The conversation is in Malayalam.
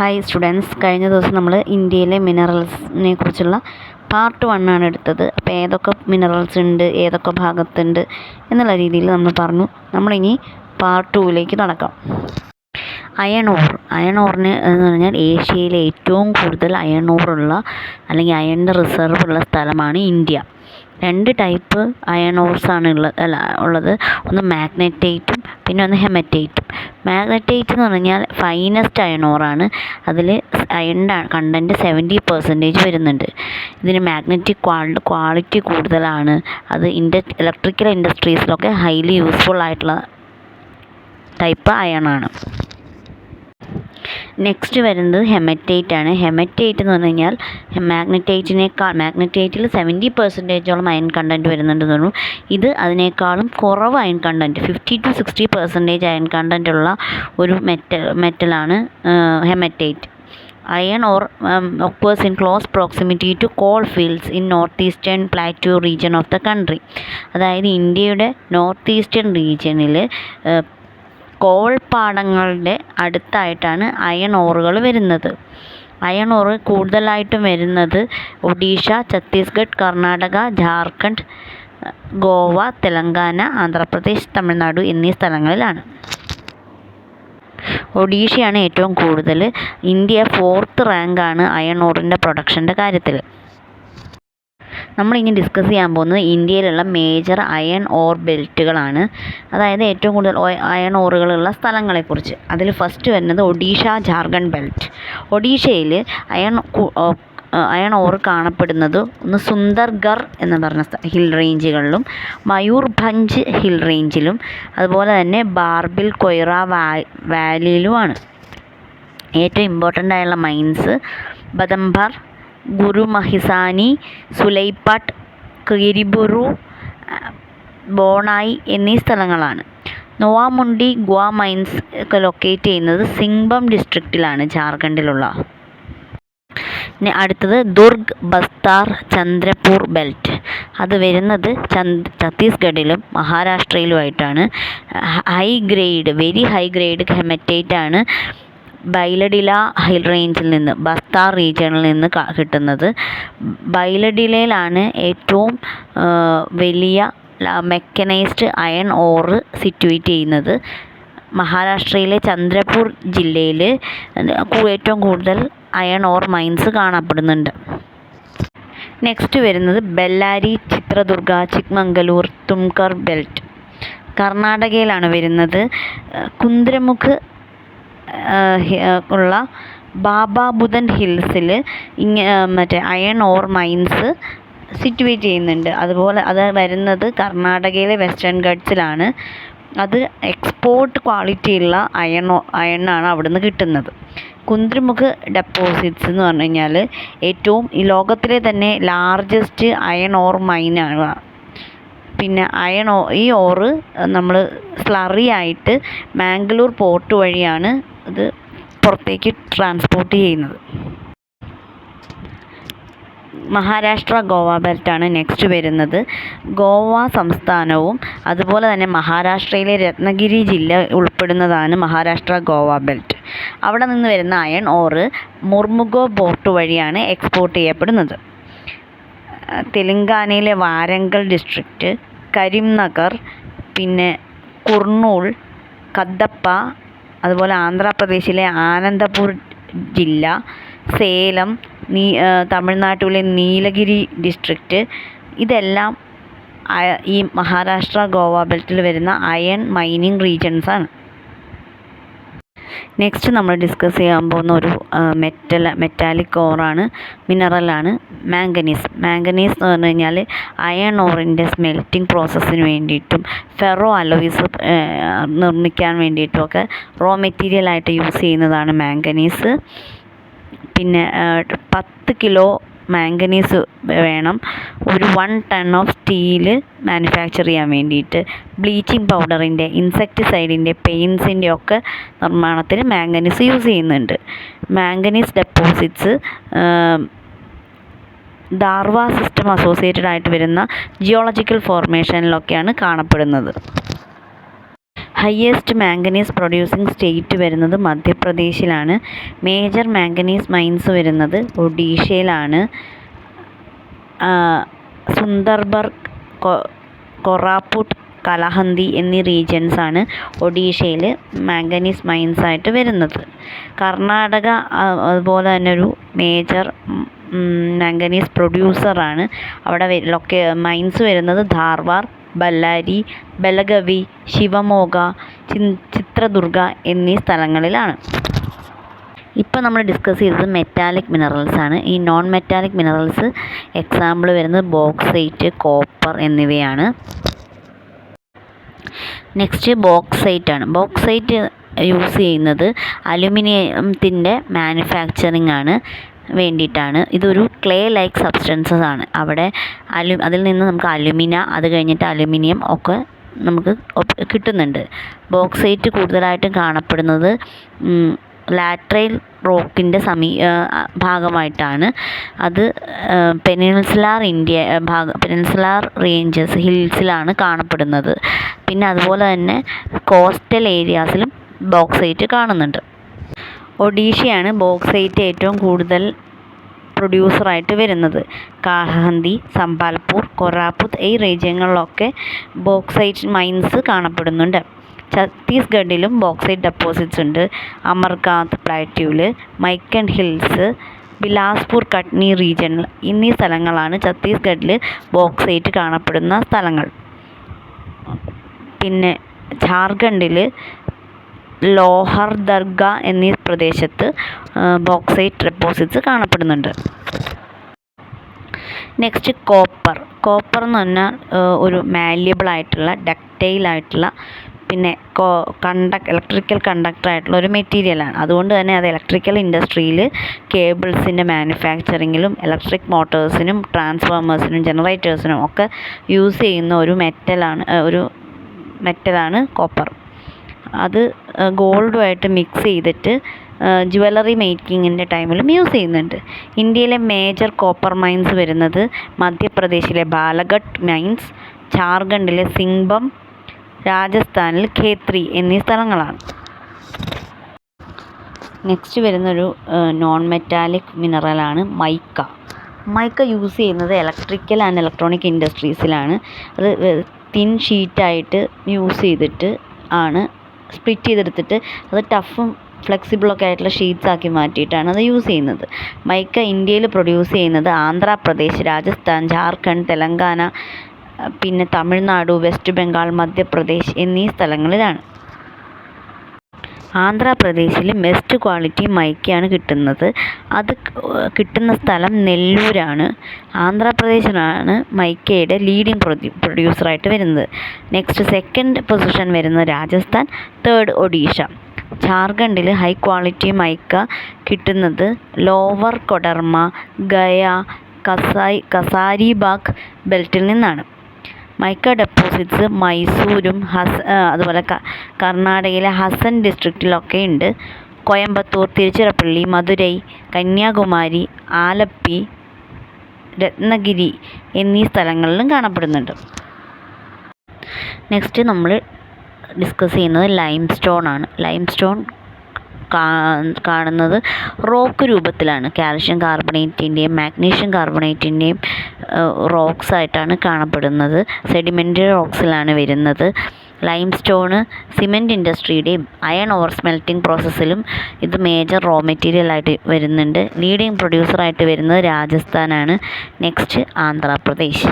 ഹായ് സ്റ്റുഡൻസ്, കഴിഞ്ഞ ദിവസം നമ്മൾ ഇന്ത്യയിലെ മിനറൽസിനെ കുറിച്ചുള്ള പാർട്ട് 1 ആണ് എടുത്തത്. അപ്പോൾ ഏതൊക്കെ മിനറൽസ് ഉണ്ട്, ഏതൊക്കെ ഭാഗത്തുണ്ട് എന്നുള്ള രീതിയിൽ നമ്മൾ പറഞ്ഞു. നമ്മളിനി പാർട്ട് 2ലേക്ക് നടക്കാം. അയൺ ഓറിന് എന്ന് പറഞ്ഞാൽ ഏഷ്യയിലെ ഏറ്റവും കൂടുതൽ അയൺ ഓറുള്ള അല്ലെങ്കിൽ അയണിൻ്റെ റിസർവ് ഉള്ള സ്ഥലമാണ് ഇന്ത്യ. 2 ടൈപ്പ് അയൺ ഓർസാണ് ഉള്ളത്. ഒന്ന് മാഗ്നറ്റൈറ്റും പിന്നെ ഒന്ന് ഹെമറ്റൈറ്റും. മാഗ്നറ്റൈറ്റ് എന്ന് പറഞ്ഞാൽ ഫൈനസ്റ്റ് അയൺ ഓറാണ്. അതിൽ അയണിൻ്റെ കണ്ടൻറ്റ് 70% വരുന്നുണ്ട്. ഇതിന് മാഗ്നറ്റിക് ക്വാളിറ്റി കൂടുതലാണ്. അത് ഇലക്ട്രിക്കൽ ഇൻഡസ്ട്രീസിലൊക്കെ ഹൈലി യൂസ്ഫുൾ ആയിട്ടുള്ള ടൈപ്പ് അയണാണ്. നെക്സ്റ്റ് വരുന്നത് ഹെമറ്റൈറ്റ് ആണ്. ഹെമറ്റൈറ്റ് എന്ന് പറഞ്ഞു കഴിഞ്ഞാൽ മാഗ്നറ്റൈറ്റിൽ 70% അയൺ കണ്ടൻറ്റ് വരുന്നുണ്ടെന്ന് പറഞ്ഞു. ഇത് അതിനേക്കാളും കുറവ് iron content 50 to 60% iron content ഉള്ള ഒരു മെറ്റലാണ് haematite. Iron ore occurs in close proximity to coal fields in northeastern plateau region of the country. അതായത് ഇന്ത്യയുടെ നോർത്ത് ഈസ്റ്റേൺ റീജിയനിൽ കോൾ പാടങ്ങളുടെ അടുത്തായിട്ടാണ് അയൺ ഓറുകൾ വരുന്നത്. അയൺ ഓറ് കൂടുതലായിട്ടും വരുന്നത് ഒഡീഷ, ഛത്തീസ്ഗഡ്, കർണാടക, ജാർഖണ്ഡ്, ഗോവ, തെലങ്കാന, ആന്ധ്രാപ്രദേശ്, തമിഴ്നാട് എന്നീ സ്ഥലങ്ങളിലാണ്. ഒഡീഷയാണ് ഏറ്റവും കൂടുതൽ. ഇന്ത്യ 4th റാങ്കാണ് അയൺ ഓറിൻ്റെ പ്രൊഡക്ഷൻ്റെ കാര്യത്തിൽ. നമ്മളിനി ഡിസ്കസ് ചെയ്യാൻ പോകുന്നത് ഇന്ത്യയിലുള്ള മേജർ അയൺ ഓർ ബെൽറ്റുകളാണ്. അതായത് ഏറ്റവും കൂടുതൽ അയൺ ഓറുകളുള്ള സ്ഥലങ്ങളെക്കുറിച്ച്. അതിൽ ഫസ്റ്റ് വരുന്നത് ഒഡീഷ ജാർഖണ്ഡ് ബെൽറ്റ്. ഒഡീഷയിൽ അയൺ ഓർ കാണപ്പെടുന്നത് ഒന്ന് സുന്ദർഗർ എന്ന് പറഞ്ഞ ഹിൽ റേഞ്ചുകളിലും മയൂർഭഞ്ച് ഹിൽ റേഞ്ചിലും അതുപോലെ തന്നെ ബാർബിൽ കൊയ്റ വാലിയിലുമാണ്. ഏറ്റവും ഇമ്പോർട്ടൻ്റ് ആയുള്ള മൈൻസ് ബദംബർ, ഗുരുമഹിസാനി, സുലൈപാട്ട്, കിരിബുരു, ബോണായി എന്നീ സ്ഥലങ്ങളാണ്. നോവാമുണ്ടി ഗുവ മൈൻസ് ഒക്കെ ലൊക്കേറ്റ് ചെയ്യുന്നത് സിംഗ്ബം ഡിസ്ട്രിക്റ്റിലാണ്, ജാർഖണ്ഡിലുള്ള. അടുത്തത് ദുർഗ്, ബസ്താർ, ചന്ദ്രപൂർ ബെൽറ്റ്. അത് വരുന്നത് ഛത്തീസ്ഗഡിലും മഹാരാഷ്ട്രയിലുമായിട്ടാണ്. വെരി ഹൈ ഗ്രേഡ് ഹെമറ്റൈറ്റ് ആണ് ബൈലഡില ഹിൽ റേഞ്ചിൽ നിന്ന്, ബസ്താർ റീജിയണിൽ നിന്ന് കിട്ടുന്നത്. ബൈലഡിലയിലാണ് ഏറ്റവും വലിയ മെക്കനൈസ്ഡ് അയൺ ഓറ് സിറ്റുവേറ്റ് ചെയ്യുന്നത്. മഹാരാഷ്ട്രയിലെ ചന്ദ്രപൂർ ജില്ലയിൽ ഏറ്റവും കൂടുതൽ അയൺ ഓർ മൈൻസ് കാണപ്പെടുന്നുണ്ട്. നെക്സ്റ്റ് വരുന്നത് ബെല്ലാരി, ചിത്രദുർഗ, ചിക്മംഗലൂർ, തുംകർ ബെൽറ്റ്. കർണാടകയിലാണ് വരുന്നത്. കുന്ദ്രമുഖ് ഉള്ള ബാബാബുദൻ ഹിൽസിൽ അയൺ ഓർ മൈൻസ് സിറ്റുവേറ്റ് ചെയ്യുന്നുണ്ട്. അതുപോലെ അത് വരുന്നത് കർണാടകയിലെ വെസ്റ്റേൺ ഗഡ്സിലാണ്. അത് എക്സ്പോർട്ട് ക്വാളിറ്റി ഉള്ള അയണാണ് അവിടുന്ന് കിട്ടുന്നത്. കുന്ദ്രമുഖ് ഡെപ്പോസിറ്റ്സ് എന്ന് പറഞ്ഞു കഴിഞ്ഞാൽ ഏറ്റവും ഈ ലോകത്തിലെ തന്നെ ലാർജസ്റ്റ് അയൺ ഓർ മൈനാണ്. പിന്നെ ഈ ഓറ് നമ്മൾ സ്ലറി ആയിട്ട് മാംഗ്ലൂർ പോർട്ട് വഴിയാണ് ഇത് പുറത്തേക്ക് ട്രാൻസ്പോർട്ട് ചെയ്യുന്നത്. മഹാരാഷ്ട്ര ഗോവ ബെൽറ്റാണ് നെക്സ്റ്റ് വരുന്നത്. ഗോവ സംസ്ഥാനവും അതുപോലെ തന്നെ മഹാരാഷ്ട്രയിലെ രത്നഗിരി ജില്ല ഉൾപ്പെടുന്നതാണ് മഹാരാഷ്ട്ര ഗോവ ബെൽറ്റ്. അവിടെ നിന്ന് വരുന്ന അയൺ ഓറ് മുർമുഗോ പോർട്ട് വഴിയാണ് എക്സ്പോർട്ട് ചെയ്യപ്പെടുന്നത്. തെലങ്കാനയിലെ വാരങ്കൽ ഡിസ്ട്രിക്റ്റ്, കരിംനഗർ, പിന്നെ കുർണൂൾ, കദ്ദപ്പ, അതുപോലെ ആന്ധ്രാപ്രദേശിലെ ആനന്ദപൂർ ജില്ല, സേലം, തമിഴ്നാട്ടിലെ നീലഗിരി ഡിസ്ട്രിക്റ്റ്, ഇതെല്ലാം ഈ മഹാരാഷ്ട്ര ഗോവ ബെൽറ്റിൽ വരുന്ന അയൺ മൈനിങ് റീജൻസാണ്. നെക്സ്റ്റ് നമ്മൾ ഡിസ്കസ് ചെയ്യാൻ പോകുന്ന ഒരു മെറ്റാലിക് ഓറാണ്, മിനറലാണ് മാംഗനീസ്. മാംഗനീസ് എന്ന് പറഞ്ഞു കഴിഞ്ഞാൽ അയൺ ഓറിൻ്റെ സ്മെൽറ്റിംഗ് പ്രോസസ്സിന് വേണ്ടിയിട്ടും ഫെറോ അലോയ്സ് നിർമ്മിക്കാൻ വേണ്ടിയിട്ടുമൊക്കെ റോ മെറ്റീരിയലായിട്ട് യൂസ് ചെയ്യുന്നതാണ് മാംഗനീസ്. പിന്നെ 10 കിലോ മാംഗനീസ് വേണം ഒരു 1 ടൺ ഓഫ് സ്റ്റീല് മാനുഫാക്ചർ ചെയ്യാൻ വേണ്ടിയിട്ട്. ബ്ലീച്ചിങ് പൗഡറിൻ്റെ, ഇൻസെക്ടിസൈഡിൻ്റെ, പെയിൻസിൻ്റെ ഒക്കെ നിർമ്മാണത്തിന് മാംഗനീസ് യൂസ് ചെയ്യുന്നുണ്ട്. മാംഗനീസ് ഡെപ്പോസിറ്റ്സ് ദാർവ സിസ്റ്റം അസോസിയേറ്റഡ് ആയിട്ട് വരുന്ന ജിയോളജിക്കൽ ഫോർമേഷനിലൊക്കെയാണ് കാണപ്പെടുന്നത്. ഹയസ്റ്റ് മാംഗനീസ് പ്രൊഡ്യൂസിങ് സ്റ്റേറ്റ് വരുന്നത് മധ്യപ്രദേശിലാണ്. മേജർ മാംഗനീസ് മൈൻസ് വരുന്നത് ഒഡീഷയിലാണ്. സുന്ദർബർഗ്, കൊറാപുട്ട്, കലഹന്ദി എന്നീ റീജിയൻസാണ് ഒഡീഷയിൽ മാംഗനീസ് മൈൻസ് ആയിട്ട് വരുന്നത്. കർണാടക അതുപോലെ തന്നെ ഒരു മേജർ മാംഗനീസ് പ്രൊഡ്യൂസറാണ്. അവിടെ മൈൻസ് വരുന്നത് ധാർവാർ, ബല്ലാരി, ബലഗവി, ശിവമോഗ, ചിത്രദുർഗ എന്നീ സ്ഥലങ്ങളിലാണ്. ഇപ്പം നമ്മൾ ഡിസ്കസ് ചെയ്തത് മെറ്റാലിക് മിനറൽസ് ആണ്. ഈ നോൺ മെറ്റാലിക് മിനറൽസ് എക്സാമ്പിൾ വരുന്നത് ബോക്സൈറ്റ്, കോപ്പർ എന്നിവയാണ്. നെക്സ്റ്റ് ബോക്സൈറ്റ് ആണ്. ബോക്സൈറ്റ് യൂസ് ചെയ്യുന്നത് അലുമിനിയത്തിൻ്റെ മാനുഫാക്ചറിങ് ആണ് വേണ്ടിയിട്ടാണ്. ഇതൊരു ക്ലേ ലൈക്ക് സബ്സ്റ്റൻസസ് ആണ്. അവിടെ അതിൽ നിന്ന് നമുക്ക് അലുമിന, അത് കഴിഞ്ഞിട്ട് അലുമിനിയം ഒക്കെ നമുക്ക് കിട്ടുന്നുണ്ട്. ബോക്സൈറ്റ് കൂടുതലായിട്ടും കാണപ്പെടുന്നത് ലാറ്ററൈൽ റോക്കിൻ്റെ ഭാഗമായിട്ടാണ്. അത് പെനിൻസുലാർ റേഞ്ചസ് ഹിൽസിലാണ് കാണപ്പെടുന്നത്. പിന്നെ അതുപോലെ തന്നെ കോസ്റ്റൽ ഏരിയാസിലും ബോക്സൈറ്റ് കാണുന്നുണ്ട്. ഒഡീഷയാണ് ബോക്സൈറ്റ് ഏറ്റവും കൂടുതൽ പ്രൊഡ്യൂസറായിട്ട് വരുന്നത്. കലഹന്ദി, സംബാൽപൂർ, കൊറാപുത്ത് ഈ റീജിയങ്ങളിലൊക്കെ ബോക്സൈറ്റ് മൈൻസ് കാണപ്പെടുന്നുണ്ട്. ഛത്തീസ്ഗഡിലും ബോക്സൈറ്റ് ഡെപ്പോസിറ്റ്സ് ഉണ്ട്. അമർകാന്ത് പ്ലാറ്റ്യൂവിൽ, മൈക്കൻ ഹിൽസ്, ബിലാസ്പൂർ കട്നി റീജിയൻ എന്നീ സ്ഥലങ്ങളാണ് ഛത്തീസ്ഗഡിൽ ബോക്സൈറ്റ് കാണപ്പെടുന്ന സ്ഥലങ്ങൾ. പിന്നെ ജാർഖണ്ഡിൽ ലോഹർദർഗ എന്നീ പ്രദേശത്ത് ബോക്സൈറ്റ് ഡെപ്പോസിറ്റ്സ് കാണപ്പെടുന്നുണ്ട്. Next copper. കോപ്പർ എന്ന് പറഞ്ഞാൽ ഒരു മാല്യബിൾ ആയിട്ടുള്ള, ഡക്റ്റൈൽ ആയിട്ടുള്ള, പിന്നെ ഇലക്ട്രിക്കൽ കണ്ടക്ടർ ആയിട്ടുള്ള ഒരു മെറ്റീരിയലാണ്. അതുകൊണ്ട് തന്നെ അത് ഇലക്ട്രിക്കൽ ഇൻഡസ്ട്രിയിൽ കേബിൾസിൻ്റെ മാനുഫാക്ചറിങ്ങിലും ഇലക്ട്രിക് മോട്ടോഴ്സിനും ട്രാൻസ്ഫോമേഴ്സിനും ജനറേറ്റേഴ്സിനും ഒക്കെ യൂസ് ചെയ്യുന്ന ഒരു മെറ്റലാണ് കോപ്പർ. അത് ഗോൾഡുമായിട്ട് മിക്സ് ചെയ്തിട്ട് ജുവലറി മേക്കിങ്ങിൻ്റെ ടൈമിലും യൂസ് ചെയ്യുന്നുണ്ട്. ഇന്ത്യയിലെ മേജർ കോപ്പർ മൈൻസ് വരുന്നത് മധ്യപ്രദേശിലെ ബാലഘട്ട് മൈൻസ്, ജാർഖണ്ഡിലെ സിംഗ്ബം, രാജസ്ഥാനിൽ ഖേത്രി എന്നീ സ്ഥലങ്ങളാണ്. നെക്സ്റ്റ് വരുന്നൊരു നോൺ മെറ്റാലിക് മിനറലാണ് മൈക്ക. മൈക്ക യൂസ് ചെയ്യുന്നത് ഇലക്ട്രിക്കൽ ആൻഡ് ഇലക്ട്രോണിക് ഇൻഡസ്ട്രീസിലാണ്. അത് തിൻ ഷീറ്റായിട്ട് യൂസ് ചെയ്തിട്ട് ആണ് സ്പ്ലിറ്റ് ചെയ്തെടുത്തിട്ട് അത് ടഫും ഫ്ലെക്സിബിളൊക്കെ ആയിട്ടുള്ള ഷീറ്റ്സ് ആക്കി മാറ്റിയിട്ടാണ് അത് യൂസ് ചെയ്യുന്നത്. മൈക്ക ഇന്ത്യയിൽ പ്രൊഡ്യൂസ് ചെയ്യുന്നത് ആന്ധ്രാപ്രദേശ്, രാജസ്ഥാൻ, ജാർഖണ്ഡ്, തെലങ്കാന, പിന്നെ തമിഴ്നാട്, വെസ്റ്റ് ബംഗാൾ, മധ്യപ്രദേശ് എന്നീ സ്ഥലങ്ങളിലാണ്. ആന്ധ്രാപ്രദേശിൽ ബെസ്റ്റ് ക്വാളിറ്റി മൈക്കയാണ് കിട്ടുന്നത്. അത് കിട്ടുന്ന സ്ഥലം നെല്ലൂരാണ്. ആന്ധ്രാപ്രദേശിലാണ് മൈക്കയുടെ ലീഡിങ് പ്രൊഡ്യൂസറായിട്ട് വരുന്നത്. നെക്സ്റ്റ് സെക്കൻഡ് പൊസിഷൻ വരുന്നത് രാജസ്ഥാൻ, തേർഡ് ഒഡീഷ. ജാർഖണ്ഡിൽ ഹൈ ക്വാളിറ്റി മൈക്ക കിട്ടുന്നത് ലോവർ കൊഡർമ, ഗയ, കസാരിബാഗ് ബെൽറ്റിൽ നിന്നാണ്. മൈക്ക ഡെപ്പോസിറ്റ്സ് മൈസൂരും അതുപോലെ കർണാടകയിലെ ഹസൻ ഡിസ്ട്രിക്റ്റിലൊക്കെ ഉണ്ട്. കോയമ്പത്തൂർ, തിരുച്ചിറപ്പള്ളി, മധുരൈ, കന്യാകുമാരി, ആലപ്പി, രത്നഗിരി എന്നീ സ്ഥലങ്ങളിലും കാണപ്പെടുന്നുണ്ട്. നെക്സ്റ്റ് നമ്മൾ ഡിസ്കസ് ചെയ്യുന്നത് ലൈം സ്റ്റോൺ ആണ്. ലൈം സ്റ്റോൺ കാണുന്നത് റോക്ക് രൂപത്തിലാണ്. കാൽഷ്യം കാർബണേറ്റിൻ്റെയും മാഗ്നീഷ്യം കാർബണേറ്റിൻ്റെയും റോക്സ് ആയിട്ടാണ് കാണപ്പെടുന്നത്. സെഡിമെൻ്ററി റോക്സിലാണ് വരുന്നത്. ലൈം സ്റ്റോണ് സിമെൻറ്റ് ഇൻഡസ്ട്രിയുടെയും അയൺ ഓവർ സ്മെൽറ്റിംഗ് പ്രോസസ്സിലും ഇത് മേജർ റോ മെറ്റീരിയലായിട്ട് വരുന്നുണ്ട്. ലീഡിങ് പ്രൊഡ്യൂസറായിട്ട് വരുന്നത് രാജസ്ഥാനാണ്. നെക്സ്റ്റ് ആന്ധ്രാപ്രദേശ്.